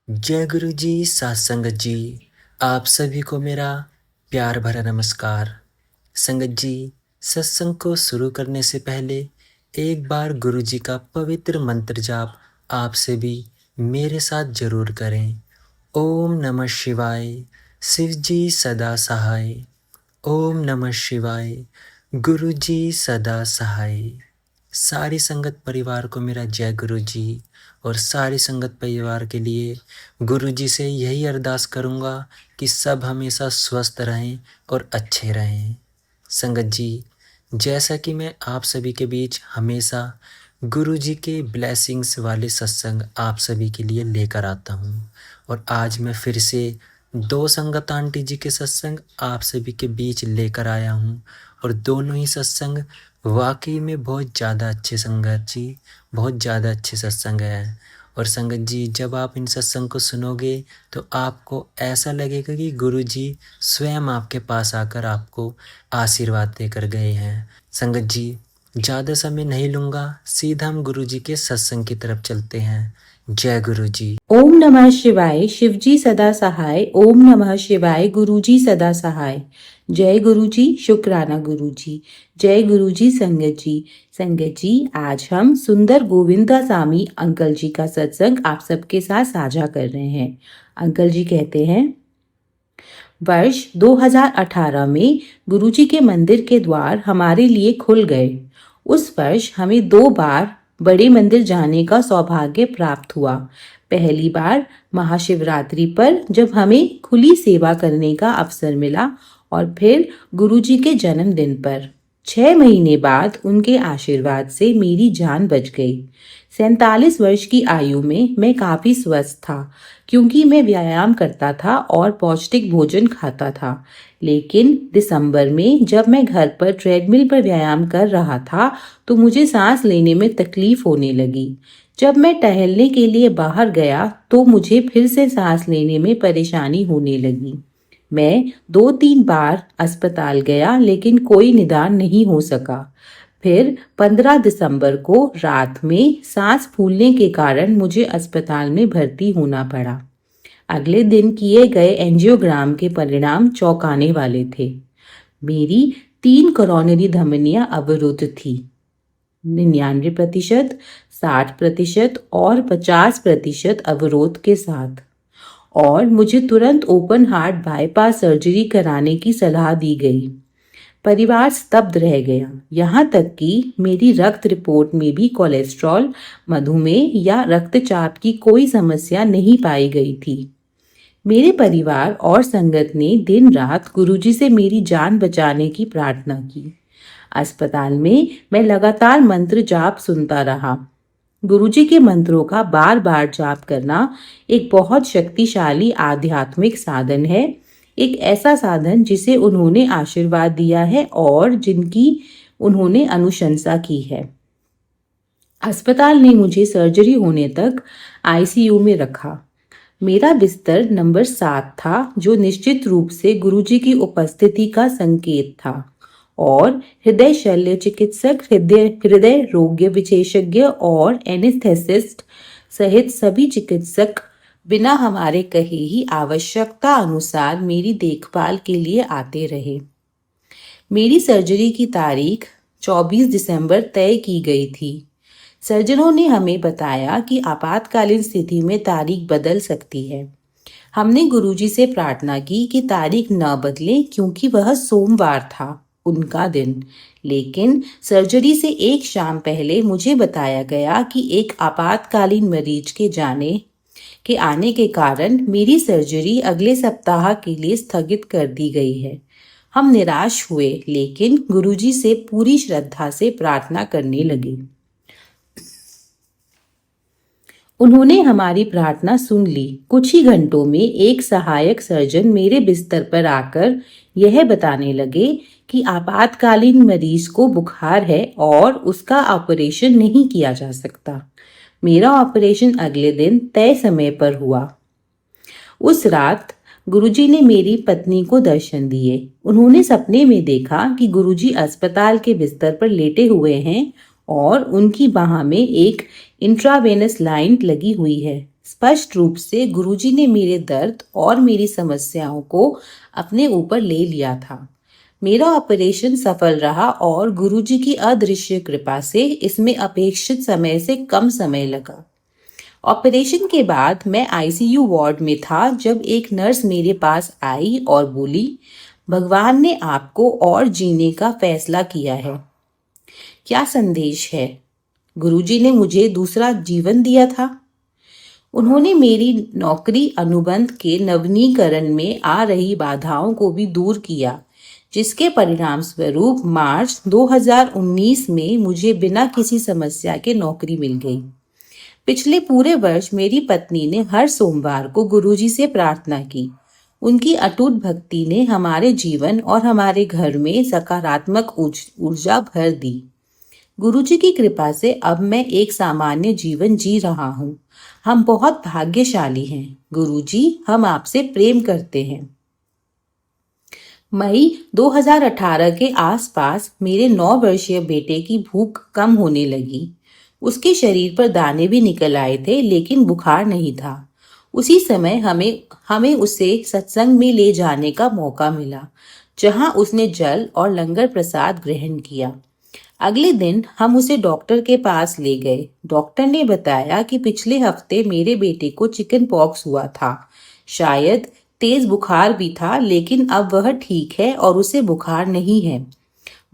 जय गुरु जी, सात संगत जी, आप सभी को मेरा प्यार भरा नमस्कार। संगत जी, सत्संग को शुरू करने से पहले एक बार गुरु जी का पवित्र मंत्र जाप आप से भी मेरे साथ जरूर करें। ओम नमः शिवाय, शिव जी सदा सहाय। ओम नमः शिवाय, गुरु जी सदा सहाय। सारी संगत परिवार को मेरा जय गुरु जी, और सारी संगत परिवार के लिए गुरु जी से यही अरदास करूँगा कि सब हमेशा स्वस्थ रहें और अच्छे रहें। संगत जी, जैसा कि मैं आप सभी के बीच हमेशा गुरु जी के ब्लेसिंग्स वाले सत्संग आप सभी के लिए लेकर आता हूँ, और आज मैं फिर से 2 संगत आंटी जी के सत्संग आप सभी के बीच लेकर आया हूँ, और दोनों ही सत्संग वाकई में बहुत ज़्यादा अच्छे संगत जी, बहुत ज़्यादा अच्छे सत्संग है। और संगत जी, जब आप इन सत्संग को सुनोगे तो आपको ऐसा लगेगा कि गुरु जी स्वयं आपके पास आकर आपको आशीर्वाद देकर गए हैं। संगत जी, ज़्यादा समय नहीं लूँगा, सीधा हम गुरु जी के सत्संग की तरफ चलते हैं। जय गुरु जी। ओम नमः शिवाय, शिवजी सदा सहाय। ओम नमः शिवाय, गुरुजी सदा सहाय। जय गुरुजी, शुक्राना गुरुजी। जय गुरुजी, संगत जी। संगत जी, आज हम सुंदर गोविंदासामी अंकल जी का सत्संग आप सबके साथ साझा कर रहे हैं। अंकल जी कहते हैं, वर्ष 2018 में गुरुजी के मंदिर के द्वार हमारे लिए खुल गए। उस वर्ष हमें 2 बार बड़े मंदिर जाने का सौभाग्य प्राप्त हुआ। पहली बार महाशिवरात्रि पर, जब हमें खुली सेवा करने का अवसर मिला, और फिर गुरुजी के जन्मदिन पर। 6 महीने बाद उनके आशीर्वाद से मेरी जान बच गई। 47 वर्ष की आयु में मैं काफी स्वस्थ था, क्योंकि मैं व्यायाम करता था और पौष्टिक भोजन खाता था। लेकिन दिसंबर में जब मैं घर पर ट्रेडमिल पर व्यायाम कर रहा था, तो मुझे सांस लेने में तकलीफ होने लगी। जब मैं टहलने के लिए बाहर गया तो मुझे फिर से सांस लेने में परेशानी होने लगी। मैं 2-3 बार अस्पताल गया, लेकिन कोई निदान नहीं हो सका। फिर 15 दिसंबर को रात में सांस फूलने के कारण मुझे अस्पताल में भर्ती होना पड़ा। अगले दिन किए गए एंजियोग्राम के परिणाम चौंकाने वाले थे। मेरी 3 कोरोनरी धमनियां अवरुद्ध थी, 99%, 60% और 50% अवरोध के साथ। और मुझे तुरंत ओपन हार्ट बाईपास सर्जरी कराने की सलाह दी गई। परिवार स्तब्ध रह गया, यहाँ तक कि मेरी रक्त रिपोर्ट में भी कोलेस्ट्रॉल, मधुमेह या रक्तचाप की कोई समस्या नहीं पाई गई थी। मेरे परिवार और संगत ने दिन रात गुरुजी से मेरी जान बचाने की प्रार्थना की। अस्पताल में मैं लगातार मंत्र जाप सुनता रहा। गुरुजी के मंत्रों का बार बार जाप करना एक बहुत शक्तिशाली आध्यात्मिक साधन है, एक ऐसा साधन जिसे उन्होंने आशीर्वाद दिया है और जिनकी उन्होंने अनुशंसा की है। अस्पताल ने मुझे सर्जरी होने तक आईसीयू में रखा। मेरा बिस्तर नंबर 7 था, जो निश्चित रूप से गुरुजी की उपस्थिति का संकेत था। और हृदय शल्य चिकित्सक, हृदय रोग विशेषज्ञ और एनेस्थेसिस्ट सहित सभी चिकित्सक बिना हमारे कहे ही आवश्यकता अनुसार मेरी देखभाल के लिए आते रहे। मेरी सर्जरी की तारीख 24 दिसंबर तय की गई थी। सर्जनों ने हमें बताया कि आपातकालीन स्थिति में तारीख बदल सकती है। हमने गुरुजी से प्रार्थना की कि तारीख न बदले, क्योंकि वह सोमवार था, उनका दिन। लेकिन सर्जरी से एक शाम पहले मुझे बताया गया कि एक आपातकालीन मरीज के आने के कारण मेरी सर्जरी अगले सप्ताह के लिए स्थगित कर दी गई है। हम निराश हुए, लेकिन गुरुजी से पूरी श्रद्धा से प्रार्थना करने लगे। उन्होंने हमारी प्रार्थना सुन ली। कुछ ही घंटों में एक सहायक सर्जन मेरे बिस्तर पर आकर यह बताने लगे कि आपातकालीन मरीज को बुखार है और उसका ऑपरेशन नहीं किया जा सकता। मेरा ऑपरेशन अगले दिन तय समय पर हुआ। उस रात गुरुजी ने मेरी पत्नी को दर्शन दिए। उन्होंने सपने में देखा कि गुरुजी अस्पताल के बिस्तर पर लेटे हुए हैं और उनकी बाह में एक इंट्रावेनस लाइन लगी हुई है। स्पष्ट रूप से गुरुजी ने मेरे दर्द और मेरी समस्याओं को अपने ऊपर ले लिया था। मेरा ऑपरेशन सफल रहा और गुरुजी की अदृश्य कृपा से इसमें अपेक्षित समय से कम समय लगा। ऑपरेशन के बाद मैं आईसीयू वार्ड में था जब एक नर्स मेरे पास आई और बोली, भगवान ने आपको और जीने का फैसला किया है। क्या संदेश है? गुरुजी ने मुझे दूसरा जीवन दिया था। उन्होंने मेरी नौकरी अनुबंध के नवीनीकरण में आ रही बाधाओं को भी दूर किया, जिसके परिणाम स्वरूप मार्च 2019 में मुझे बिना किसी समस्या के नौकरी मिल गई। पिछले पूरे वर्ष मेरी पत्नी ने हर सोमवार को गुरुजी से प्रार्थना की। उनकी अटूट भक्ति ने हमारे जीवन और हमारे घर में सकारात्मक ऊर्जा भर दी। गुरुजी की कृपा से अब मैं एक सामान्य जीवन जी रहा हूँ। हम बहुत भाग्यशाली हैं। गुरुजी, हम आपसे प्रेम करते हैं। मई 2018 के आसपास मेरे 9 वर्षीय बेटे की भूख कम होने लगी। उसके शरीर पर दाने भी निकल आए थे, लेकिन बुखार नहीं था। उसी समय हमें उसे सत्संग में ले जाने का मौका मिला, जहां उसने जल और लंगर प्रसाद ग्रहण किया। अगले दिन हम उसे डॉक्टर के पास ले गए। डॉक्टर ने बताया कि पिछले हफ्ते मेरे बेटे को चिकन पॉक्स हुआ था। शायद तेज बुखार भी था, लेकिन अब वह ठीक है और उसे बुखार नहीं है।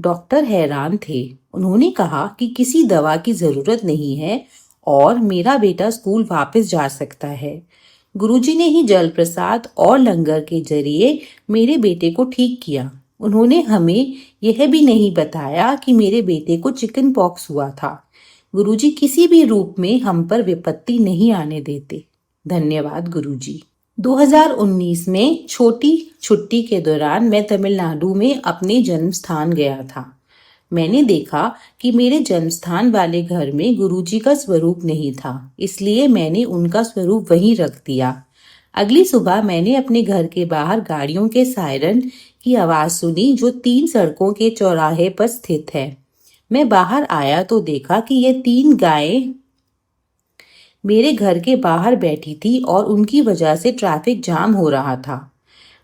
डॉक्टर हैरान थे। उन्होंने कहा कि किसी दवा की जरूरत नहीं है और मेरा बेटा स्कूल वापस जा सकता है। गुरुजी ने ही जल प्रसाद और लंगर के जरिए मेरे बेटे को ठीक किया। उन्होंने हमें यह भी नहीं बताया कि मेरे बेटे को चिकन पॉक्स हुआ था। गुरुजी किसी भी रूप में हम पर विपत्ति नहीं आने देते। धन्यवाद गुरुजी। 2019 में छोटी छुट्टी के दौरान मैं तमिलनाडु में अपने जन्म स्थान गया था। मैंने देखा कि मेरे जन्म स्थान वाले घर में गुरुजी का स्वरूप नहीं था, इसलिए मैंने उनका स्वरूप वहीं रख दिया। अगली सुबह मैंने अपने घर के बाहर गाड़ियों के सायरन की आवाज सुनी, जो 3 सड़कों के चौराहे पर स्थित है। मैं बाहर आया तो देखा कि ये 3 गायें मेरे घर के बाहर बैठी थी और उनकी वजह से ट्रैफिक जाम हो रहा था।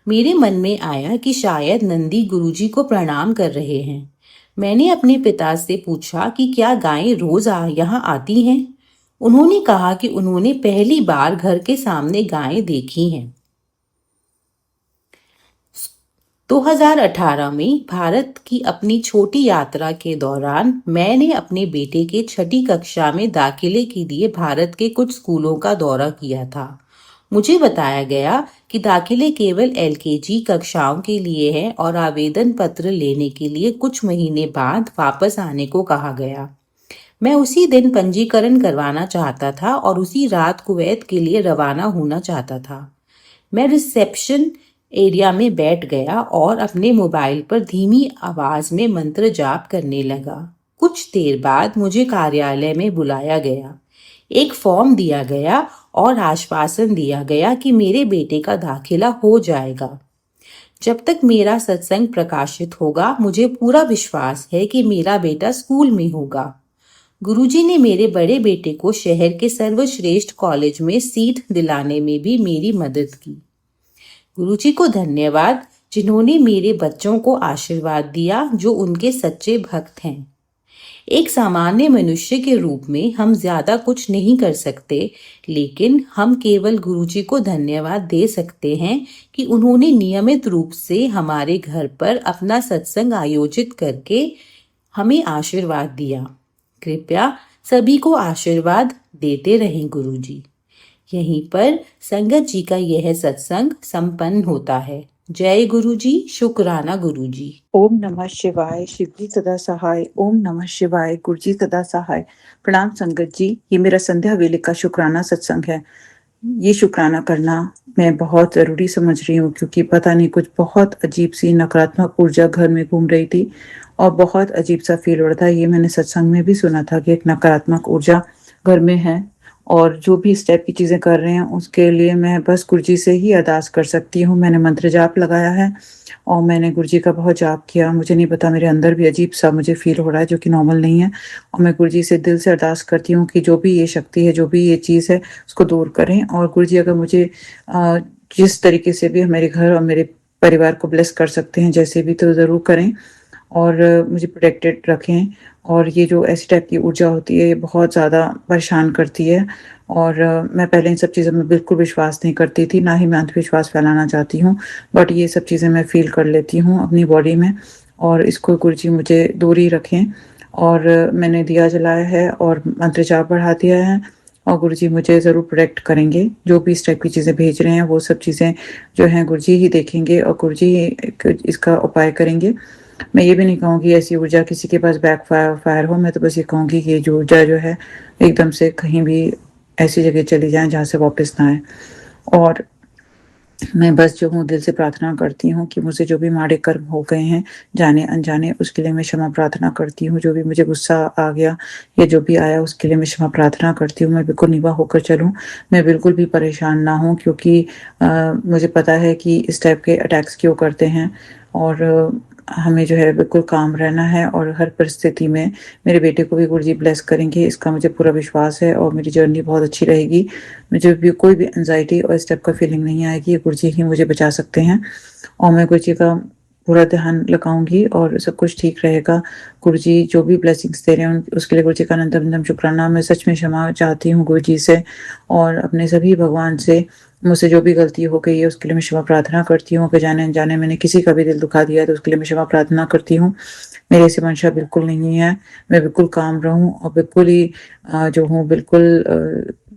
मेरे मन में आया कि शायद नंदी गुरुजी को प्रणाम कर रहे हैं। मैंने अपने पिता से पूछा कि क्या गायें रोज यहाँ आती हैं। उन्होंने कहा कि उन्होंने पहली बार घर के सामने गायें देखी हैं। 2018 में भारत की अपनी छोटी यात्रा के दौरान मैंने अपने बेटे के 6ठी कक्षा में दाखिले के लिए भारत के कुछ स्कूलों का दौरा किया था। मुझे बताया गया कि दाखिले केवल एलकेजी कक्षाओं के लिए है और आवेदन पत्र लेने के लिए कुछ महीने बाद वापस आने को कहा गया। मैं उसी दिन पंजीकरण करवाना चाहता था और उसी रात कुवैत के लिए रवाना होना चाहता था। मैं रिसेप्शन एरिया में बैठ गया और अपने मोबाइल पर धीमी आवाज में मंत्र जाप करने लगा। कुछ देर बाद मुझे कार्यालय में बुलाया गया। एक फॉर्म दिया गया और आश्वासन दिया गया कि मेरे बेटे का दाखिला हो जाएगा। जब तक मेरा सत्संग प्रकाशित होगा, मुझे पूरा विश्वास है कि मेरा बेटा स्कूल में होगा। गुरुजी ने मेरे बड़े बेटे को शहर के सर्वश्रेष्ठ कॉलेज में सीट दिलाने में भी मेरी मदद की। गुरुजी को धन्यवाद, जिन्होंने मेरे बच्चों को आशीर्वाद दिया जो उनके सच्चे भक्त हैं। एक सामान्य मनुष्य के रूप में हम ज्यादा कुछ नहीं कर सकते, लेकिन हम केवल गुरुजी को धन्यवाद दे सकते हैं कि उन्होंने नियमित रूप से हमारे घर पर अपना सत्संग आयोजित करके हमें आशीर्वाद दिया। कृपया सभी को आशीर्वाद देते रहें गुरुजी। यहीं पर संगत जी का यह सत्संग संपन्न होता है। जय गुरुजी, शुक्राना गुरुजी। ओम नमः शिवाय, शिव जी सदा सहाय। ओम नमः शिवाय, गुरु जी सदा सहाय। प्रणाम संगत जी, ये मेरा संध्या वेले का शुक्राना सत्संग है। ये शुक्राना करना मैं बहुत जरूरी समझ रही हूँ, क्योंकि पता नहीं कुछ बहुत अजीब सी नकारात्मक ऊर्जा घर में घूम रही थी और बहुत अजीब सा फील हो रहा था। ये मैंने सत्संग में भी सुना था कि एक नकारात्मक ऊर्जा घर में है और जो भी इस टाइप की चीज़ें कर रहे हैं उसके लिए मैं बस गुरुजी से ही अरदास कर सकती हूँ। मैंने मंत्र जाप लगाया है और मैंने गुरुजी का बहुत जाप किया। मुझे नहीं पता, मेरे अंदर भी अजीब-सा मुझे फ़ील हो रहा है जो कि नॉर्मल नहीं है, और मैं गुरुजी से दिल से अरदास करती हूँ कि जो भी ये शक्ति है, जो भी ये चीज़ है, उसको दूर करें। और गुरुजी अगर मुझे जिस तरीके से भी मेरे घर और मेरे परिवार को ब्लेस कर सकते हैं, जैसे भी, तो ज़रूर करें और मुझे प्रोटेक्टेड रखें। और ये जो ऐसी टाइप की ऊर्जा होती है, ये बहुत ज़्यादा परेशान करती है, और मैं पहले इन सब चीज़ों में बिल्कुल विश्वास नहीं करती थी, ना ही मैं अंधविश्वास फैलाना चाहती हूँ। बट ये सब चीज़ें मैं फ़ील कर लेती हूँ अपनी बॉडी में, और इसको गुरुजी मुझे दूर ही रखें। और मैंने दिया जलाया है और मंत्र जाप बढ़ा दिया है, और गुरुजी मुझे ज़रूर प्रोटेक्ट करेंगे। जो भी इस टाइप की चीज़ें भेज रहे हैं, वो सब चीज़ें जो हैं गुरुजी ही देखेंगे और गुरुजी ही इसका उपाय करेंगे। मैं ये भी नहीं कहूँगी ऐसी ऊर्जा किसी के पास फायर हो, मैं तो बस ये कहूँगी कि ये जो ऊर्जा जो है एकदम से कहीं भी ऐसी जगह चली जाए जहाँ से वापस ना आए। और मैं बस जो हूँ दिल से प्रार्थना करती हूँ कि मुझसे जो भी माड़े कर्म हो गए हैं जाने-अनजाने, उसके लिए मैं क्षमा प्रार्थना करती हूँ। जो भी मुझे गुस्सा आ गया या जो भी आया उसके लिए मैं क्षमा प्रार्थना करती हूँ। मैं बिल्कुल नीवा होकर चलूँ, मैं बिल्कुल भी परेशान ना हूँ, क्योंकि मुझे पता है कि इस टाइप के अटैक्स क्यों करते हैं। और हमें जो है बिल्कुल काम रहना है, और हर परिस्थिति में मेरे बेटे को भी गुरुजी ब्लेस करेंगे, इसका मुझे पूरा विश्वास है, और मेरी जर्नी बहुत अच्छी रहेगी। मुझे भी कोई भी एंग्ज़ायटी और इस टाइप का फीलिंग नहीं आएगी, गुरुजी ही मुझे बचा सकते हैं, और मैं गुरुजी का पूरा ध्यान लगाऊँगी और सब कुछ ठीक रहेगा। गुरुजी जो भी ब्लेसिंग्स दे रहे हैं उसके लिए गुरुजी का अनंत-अनंत शुक्राना। मैं सच में क्षमा चाहती हूँ गुरुजी से, और अपने सभी भगवान से। मुझसे जो भी गलती हो गई है उसके लिए मैं क्षमा प्रार्थना करती हूँ। अगर जाने-अनजाने मैंने किसी का भी दिल दुखा दिया है तो उसके लिए मैं क्षमा प्रार्थना करती हूँ। मेरी ऐसी मंशा बिल्कुल नहीं है। मैं बिल्कुल काम रहूँ और बिल्कुल ही जो हूँ बिल्कुल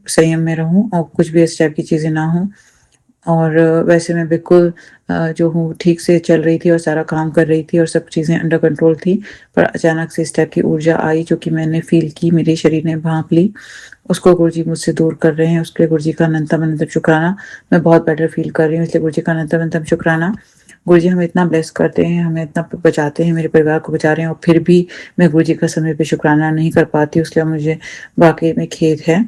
संयम में रहूँ, और कुछ भी इस टाइप की चीज़ें ना हों। और वैसे मैं बिल्कुल जो हूँ ठीक से चल रही थी और सारा काम कर रही थी और सब चीज़ें अंडर कंट्रोल थी। पर अचानक से इस टाइप की ऊर्जा आई जो कि मैंने फ़ील की, मेरे शरीर ने भाँप ली। उसको गुरुजी मुझसे दूर कर रहे हैं, उसके लिए गुरुजी का अनंतम अनंतम शुक्राना। मैं बहुत बेटर फ़ील कर रही हूँ, इसलिए गुरुजी का अनंतम अनंतम शुक्राना। गुरुजी हमें इतना ब्लेस करते हैं, हमें इतना बचाते हैं, मेरे परिवार को बचा रहे हैं, और फिर भी मैं गुरुजी का समय पे शुक्राना नहीं कर पाती, उसके लिए मुझे वाक़ई में खेद है।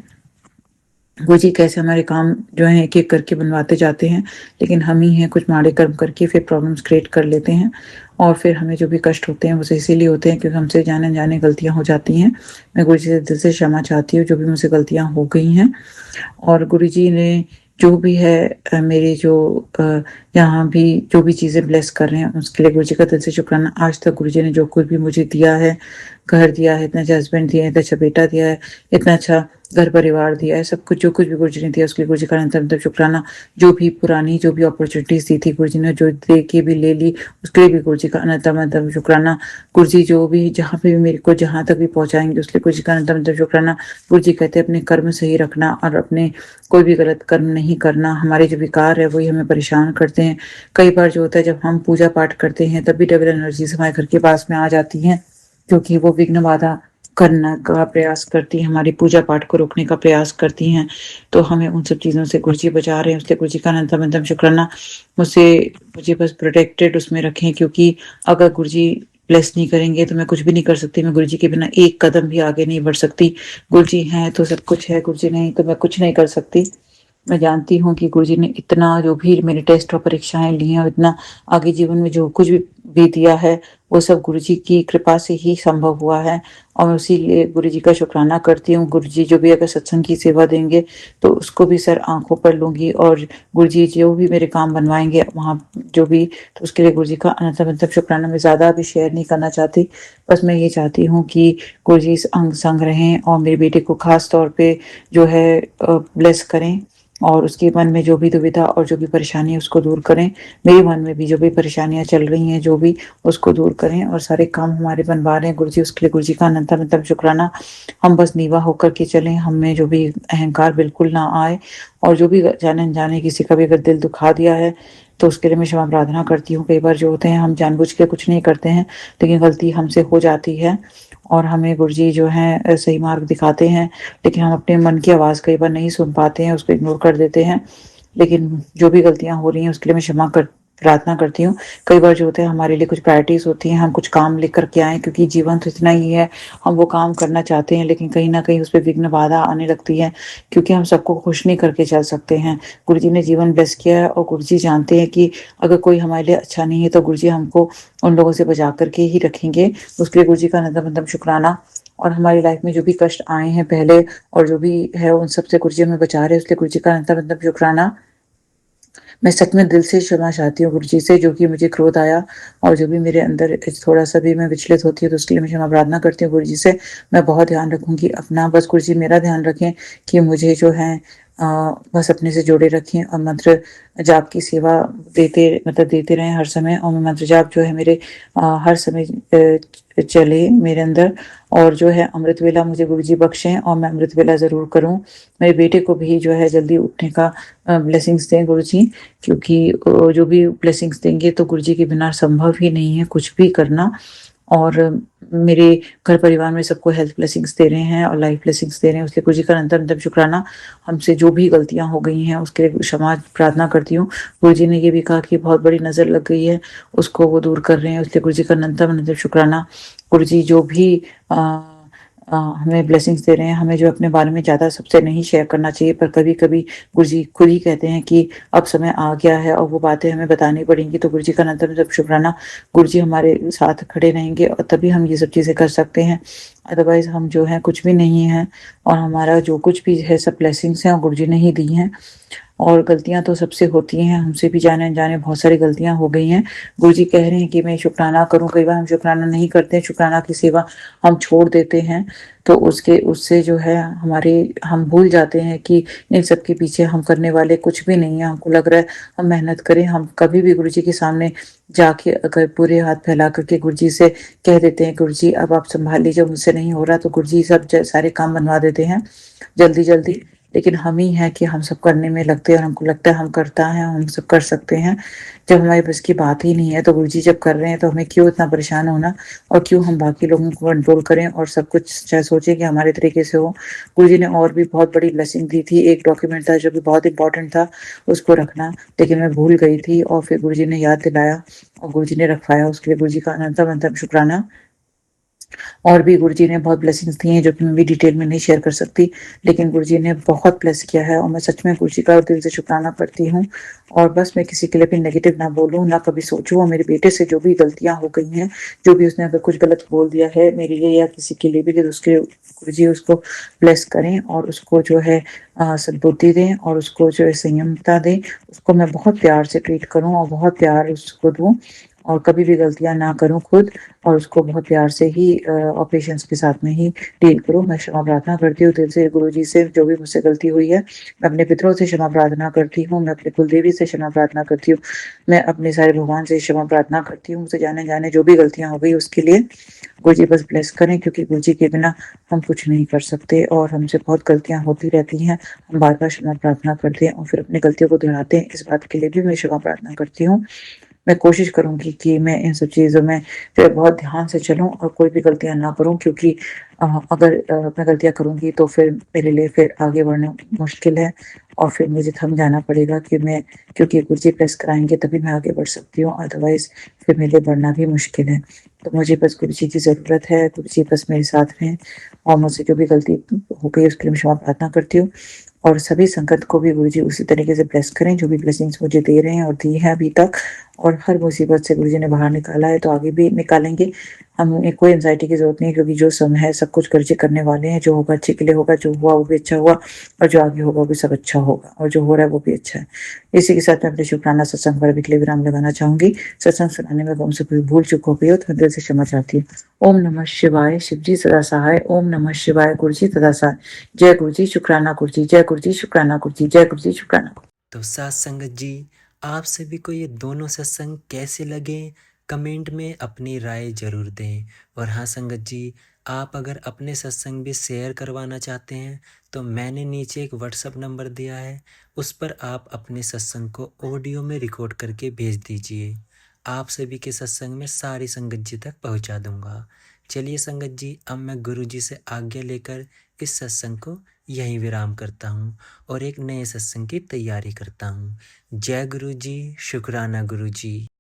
गुरुजी कैसे हमारे काम जो हैं एक-एक करके बनवाते जाते हैं, लेकिन हम ही हैं कुछ माड़े कर्म करके फिर प्रॉब्लम्स क्रिएट कर लेते हैं, और फिर हमें जो भी कष्ट होते हैं वो इसीलिए होते हैं क्योंकि हमसे जाने-अनजाने गलतियाँ हो जाती हैं। मैं गुरुजी से दिल से क्षमा चाहती हूँ जो भी मुझसे गलतियाँ हो गई हैं। और गुरुजी ने जो भी है मेरे जो यहाँ भी जो भी चीज़ें ब्लेस कर रहे हैं उसके लिए गुरुजी का दिल से शुक्राना। आज तक गुरुजी ने जो कुछ भी मुझे दिया है, घर दिया है, इतना अच्छा हस्बैंड दिया है, इतना अच्छा बेटा दिया है, इतना अच्छा घर परिवार दिया है, सब कुछ जो कुछ भी गुरुजी ने दिया उसके लिए गुरुजी का अनंत-अनंत शुक्राना। जो भी पुरानी जो भी अपॉर्च्युनिटीज़ दी थी गुरुजी ने, जो दे के भी ले ली उसके लिए भी गुरुजी का अनंत-अनंत शुक्राना। गुरुजी जो भी जहाँ पे भी मेरे को जहाँ तक भी पहुँचाएँगे उसके लिए गुरुजी का अनंत-अनंत शुक्राना। गुरुजी कहते हैं अपने कर्म सही रखना और अपने कोई भी गलत कर्म नहीं करना। हमारे जो विकार है वही हमें परेशान करते हैं। कई बार जो होता है जब हम पूजा पाठ करते हैं तब भी डबल एनर्जीज़ हमारे घर के पास में आ जाती हैं, क्योंकि वो विघ्न बाधा करने का प्रयास करती हैं, हमारी पूजा पाठ को रोकने का प्रयास करती हैं। तो हमें उन सब चीज़ों से गुरुजी बचा रहे हैं, उसके गुरुजी का अनंतम-अनंतम शुक्राना। मुझे बस प्रोटेक्टेड उसमें रखें, क्योंकि अगर गुरुजी ब्लेस नहीं करेंगे तो मैं कुछ भी नहीं कर सकती। मैं गुरुजी के बिना एक कदम भी आगे नहीं बढ़ सकती। गुरुजी हैं तो सब कुछ है, गुरुजी नहीं तो मैं कुछ नहीं कर सकती। मैं जानती हूँ कि गुरुजी ने इतना जो भी मेरे टेस्ट और परीक्षाएँ ली हैं और इतना आगे जीवन में जो कुछ भी दिया है, वो सब गुरुजी की कृपा से ही संभव हुआ है, और मैं इसीलिए गुरुजी का शुक्राना करती हूँ। गुरुजी जो भी अगर सत्संग की सेवा देंगे, तो उसको भी सर आँखों पर लूँगी, और गुरुजी जो भी मेरे काम बनवाएँगे वहाँ जो भी, तो उसके लिए गुरुजी का अनंत-अनंत शुक्राना। मैं ज़्यादा अभी शेयर नहीं करना चाहती, बस मैं ये चाहती हूँ कि गुरुजी इस अंग संग रहें और मेरे बेटे को ख़ास तौर पे जो है ब्लेस करें, और उसके मन में जो भी दुविधा और जो भी परेशानी है उसको दूर करें। मेरे मन में भी जो भी परेशानियाँ चल रही हैं, जो भी, उसको दूर करें, और सारे काम हमारे बनवा रहे हैं गुरुजी, उसके लिए गुरुजी का अनंत-अनंत शुक्राना। हम बस नीवा होकर के चलें, हम में जो भी अहंकार बिल्कुल ना आए, और जो भी जाने-अनजाने किसी का भी अगर दिल दुखा दिया है, तो उसके लिए मैं क्षमा प्रार्थना करती हूँ। कई बार जो होते हैं हम जानबूझ के कुछ नहीं करते हैं, लेकिन गलती हमसे हो जाती है, और हमें गुरुजी जो हैं सही मार्ग दिखाते हैं, लेकिन हम अपने मन की आवाज़ कई बार नहीं सुन पाते हैं, उसको इग्नोर कर देते हैं। लेकिन जो भी गलतियाँ हो रही हैं उसके लिए मैं क्षमा प्रार्थना करती हूँ। कई बार जो होता है हमारे लिए कुछ प्रायोरिटीज़ होती हैं, हम कुछ काम लेकर के आएँ क्योंकि जीवन तो इतना ही है, हम वो काम करना चाहते हैं लेकिन कहीं न कहीं उसपे विघ्न बाधा आने लगती है क्योंकि हम सबको खुश नहीं करके चल सकते हैं। गुरुजी ने जीवन ब्लेस किया है और गुरुजी जानते हैं कि अगर कोई हमारे लिए अच्छा नहीं है तो गुरुजी हमको उन लोगों से बचा कर के ही रखेंगे। उसके लिए गुरुजी का नतमस्तक शुक्राना। और हमारी लाइफ में जो भी कष्ट आए हैं पहले और जो भी है उन सब से गुरुजी हमें बचा रहे हैं, इसलिए गुरुजी का नतमस्तक शुक्राना। मैं सच में दिल से क्षमा चाहती हूँ गुरुजी से, जो कि मुझे क्रोध आया और जो भी मेरे अंदर थोड़ा-सा भी मैं विचलित होती हूँ तो उसके लिए मैं क्षमा प्रार्थना करती हूँ गुरुजी से। मैं बहुत ध्यान रखूँगी अपना, बस गुरुजी मेरा ध्यान रखें कि मुझे जो है अ, बस अपने से जोड़े रखें और मंत्र जाप की सेवा देते रहें हर समय और मंत्र जाप जो है मेरे हर समय चले मेरे अंदर। और जो है अमृत वेला मुझे गुरुजी बख्शें और मैं अमृत वेला ज़रूर करूँ। मेरे बेटे को भी जो है जल्दी उठने का ब्लेसिंग्स दें गुरुजी, क्योंकि जो भी ब्लेसिंग्स देंगे तो गुरुजी के बिना संभव ही नहीं है कुछ भी करना। और मेरे घर परिवार में सबको हेल्थ ब्लेसिंग्स दे रहे हैं और लाइफ ब्लेसिंग्स दे रहे हैं, उसके गुरुजी का अनंत-अनंत शुक्राना। हमसे जो भी गलतियाँ हो गई हैं उसके लिए क्षमा प्रार्थना करती हूँ। गुरुजी ने ये भी कहा कि बहुत बड़ी नज़र लग गई है, उसको वो दूर कर रहे हैं, उसके गुरुजी का अनंत-अनंत शुक्राना। गुरुजी जो भी अ हमें ब्लेसिंग्स दे रहे हैं, हमें जो अपने बारे में ज़्यादा सबसे नहीं शेयर करना चाहिए, पर कभी-कभी गुरुजी खुद ही कहते हैं कि अब समय आ गया है और वो बातें हमें बतानी पड़ेंगी, तो गुरुजी का अनंत-अनंत शुक्राना। गुरुजी हमारे साथ खड़े रहेंगे और तभी हम ये सब चीज़ें कर सकते हैं, अदरवाइज़ हम जो हैं कुछ भी नहीं हैं और हमारा जो कुछ भी है सब ब्लेसिंग्स हैं और गुरुजी ने ही दी हैं। और गलतियाँ तो सबसे होती हैं, हमसे भी जाने-अनजाने बहुत सारी गलतियाँ हो गई हैं। गुरुजी कह रहे हैं कि मैं शुक्राना करूँ, कई बार हम शुक्राना नहीं करते हैं, शुक्राना की सेवा हम छोड़ देते हैं, तो उससे जो है हम भूल जाते हैं कि इन सब के पीछे हम करने वाले कुछ भी नहीं है। हमको लग रहा है हम मेहनत करें, हम कभी भी गुरुजी के सामने जाके अगर पूरे हाथ फैला कर के गुरुजी से कह देते हैं, गुरुजी अब आप सँभाल लीजिए, मुझसे नहीं हो रहा, तो गुरुजी सारे काम बनवा देते हैं जल्दी-जल्दी। लेकिन हम ही हैं कि हम सब करने में लगते हैं और हमको लगता है हम करता है, हम सब कर सकते हैं। जब हमारे बस की बात ही नहीं है तो गुरुजी जब कर रहे हैं तो हमें क्यों इतना परेशान होना और क्यों हम बाकी लोगों को कंट्रोल करें और सब कुछ चाहे सोचें कि हमारे तरीके से हो। गुरुजी ने और भी बहुत बड़ी ब्लेसिंग दी थी, एक डॉक्यूमेंट था जो कि बहुत इम्पोर्टेंट था उसको रखना, लेकिन मैं भूल गई थी और फिर गुरुजी ने याद दिलाया और गुरुजी ने रखवाया, उसके लिए गुरुजी का अनंतम-अनंतम शुक्राना। और भी गुरुजी ने बहुत ब्लेसिंग्स दी हैं जो कि मैं भी डिटेल में नहीं शेयर कर सकती, लेकिन गुरुजी ने बहुत ब्लेस किया है और मैं सच में गुरुजी का दिल से शुक्राना करती हूँ। और बस मैं किसी के लिए भी नेगेटिव ना बोलूँ, ना कभी सोचूँ और मेरे बेटे से जो भी गलतियाँ हो गई हैं, जो भी उसने अगर कुछ गलत बोल दिया है मेरे लिए या किसी के लिए भी, तो उसके गुरुजी उसको ब्लेस करें और उसको जो है सद्बुद्धि दें और उसको जो है संयमता दें, उसको मैं बहुत प्यार से ट्रीट करूँ और बहुत प्यार उसको दूँ और कभी भी गलतियाँ ना करूँ खुद और उसको बहुत प्यार से ही और पेशेंस के साथ में ही डील करूँ। मैं क्षमा प्रार्थना करती हूँ दिल से गुरुजी से, जो भी मुझसे गलती हुई है। मैं अपने पितरों से क्षमा प्रार्थना करती हूँ, मैं अपने कुलदेवी से क्षमा प्रार्थना करती हूँ, मैं अपने सारे भगवान से क्षमा प्रार्थना करती हूँ। मुझसे जाने-अनजाने जो भी गलतियाँ हो गई उसके लिए गुरुजी बस ब्लेस करें, क्योंकि गुरुजी के बिना हम कुछ नहीं कर सकते और हमसे बहुत गलतियाँ होती रहती हैं। हम बार-बार क्षमा प्रार्थना करते हैं और फिर अपनी गलतियों को दोहराते हैं। इस बात के लिए भी मैं क्षमा प्रार्थना करती हूँ। मैं कोशिश करूँगी कि मैं इन सब चीज़ों में जो है बहुत ध्यान से चलूँ और कोई भी गलतियाँ ना करूँ, क्योंकि अगर मैं गलतियाँ करूँगी तो फिर मेरे लिए फिर आगे बढ़ना मुश्किल है और फिर मुझे थम जाना पड़ेगा क्योंकि गुरुजी प्रेस कराएँगे तभी मैं आगे बढ़ सकती हूँ, अदरवाइज़ फिर मेरे लिए बढ़ना भी मुश्किल है। तो मुझे बस गुरुजी की ज़रूरत है, गुरुजी बस मेरे साथ रहें और मुझसे जो भी गलती हो गई उसके लिए मैं क्षमा प्रार्थना करती हूँ। और सभी संगत को भी गुरुजी उसी तरीके से ब्लेस करें, जो भी ब्लेसिंग्स मुझे दे रहे हैं और दी है अभी तक, और हर मुसीबत से गुरुजी ने बाहर निकाला है तो आगे भी निकालेंगे। हमें कोई एंग्ज़ायटी की ज़रूरत नहीं है, क्योंकि जो समय है सब कुछ गुरुजी करने वाले हैं। जो होगा अच्छे के लिए होगा, जो हुआ वो भी अच्छा हुआ और जो आगे होगा वो भी सब अच्छा होगा और जो हो रहा है वो भी अच्छा है। इसी के साथ मैं अपने शुक्राना सत्संग पर अभी के लिए विराम लगाना चाहूँगी। सत्संग सुनाने में हमसे कोई भूल चूक हो गई हो तो मैं दिल से क्षमा चाहती हूँ। ओम नमः शिवाय, शिव जी सदा सहाय। ओम नमः शिवाय, गुरुजी सदा सहाय। जय गुरुजी, शुक्राना गुरुजी, जय गुरुजी, शुक्राना गुरुजी, जय गुरुजी, शुक्राना। तो साथ संगत जी, आप सभी को ये दोनों सत्संग कैसे लगे, कमेंट में अपनी राय ज़रूर दें। और हाँ संगत जी, आप अगर अपने सत्संग भी शेयर करवाना चाहते हैं तो मैंने नीचे एक व्हाट्सएप नंबर दिया है, उस पर आप अपने सत्संग को ऑडियो में रिकॉर्ड करके भेज दीजिए। आप सभी के सत्संग में सारी संगत जी तक पहुंचा दूंगा। चलिए संगत जी, अब मैं गुरु जी से आज्ञा लेकर इस सत्संग को यहीं विराम करता हूँ और एक नए सत्संग की तैयारी करता हूँ। जय गुरु जी, शुक्राना गुरु जी।